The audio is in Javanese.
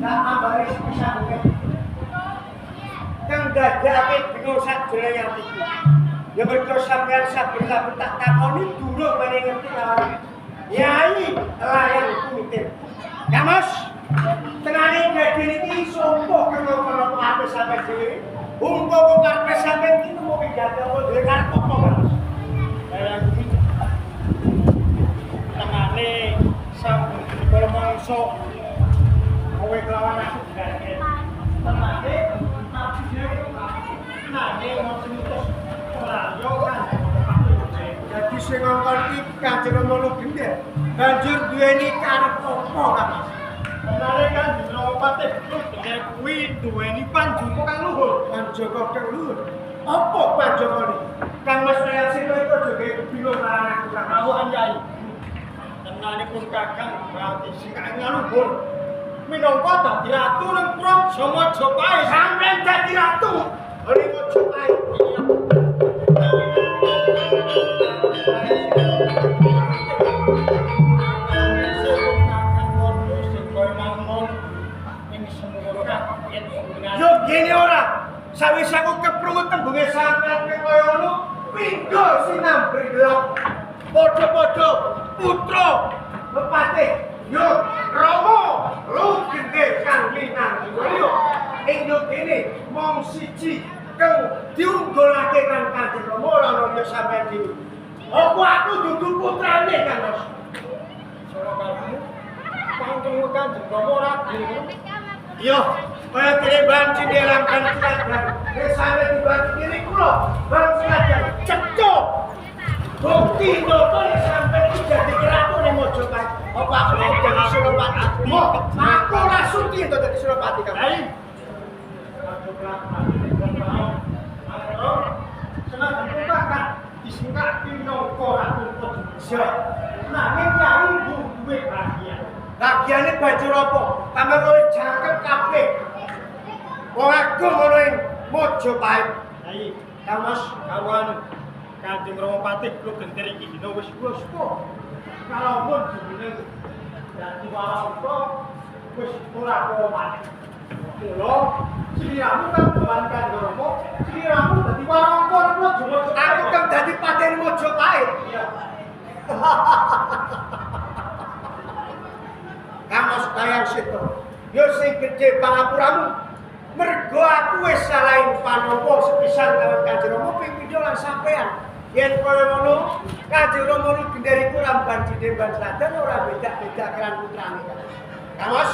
Lah ambare bisa mungkin. Kang dadake bingung sak jenenge atiku. Ya mergo sampeyan saben-saben tak takoni durung meneh ngerti lawan. Yai layan kumitir. Ya Mas, tenane dadi iki sopo kena-kena ape sampe dhewe. Umpama karepe sampeyan iki mau pidato apa dhewe karep apa, Mas? Layan kumitir. Tenane saben kala mangsa kowe kelawan aku gak tenane tapi dhewe nane mau semutus ora yo kan. Jadi sing ngongkon iki Kanjeng Rama Lugender banjur duweni karep apa kan Mas? Tenane kan dinopate bener kuwi duweni panjoko kang luhur. Panjoko kang luhur. Apa panjokone? Kang Mas Rayasito iku aja gawe bingung lan aku kang awokan yai. Tenane pun kakang berarti sing kang luhur. Minangka dadi ratu ning Praja Majapahit. Sampeyan dadi ratu ning Majapahit. Yo gini ora, sawise aku keprungu tembunge sampeyan kaya ngono, pindho sinambri gelap. Padha-padha putra Bupati yo Rama Lugender kang minang yo ing kene mong siji kang diunggulake kang Kanjeng Rama ora ono yo sampeyan dhewe. Apa aku dudu putrane Kang Mas? Sora kalmu pangkeng Kanjeng Rama ora dhewe. Yo, kaya kene bang cindelang kan ciladan. Desane dibantu diri kula, bang ciladan cecok. Bukti nopo sampai jadi kerapu ning Mojopahit. Apa aku jadi Suropati? Aku ora sudi untuk jadi Suropati Kang. Hai. Senajan kumpakan disingkat pinangka Ratu Indonesia. Nanging nyari duwe bahagia. Bahagiane banjur apa? Tambah kowe jangkep kabeh. Wong agung ngono ing Mojopahit. Hai, Kang Mas kawan Kanjeng Ramapati Lugender iki dina wis suka. Kalaupun jenenge dadi warangka wis ora apa-apa. Kula sliramu kan dewan Kanjeng Rama, sliramu dadi warangka Mojopahit. Aku kan dadi paten Mojopahit. Iya. Kamu sedayang situ. Yo sing gedhe pangapuramu. Mergo aku wis salahin panapa sepisan kawon Kanjeng Rama ping pindho lan sampean. Yen kaya ngono, Kanjeng Rama Lugender iku ramban jidhe ban sladan ora beda-beda kelan putrane. Kang Mas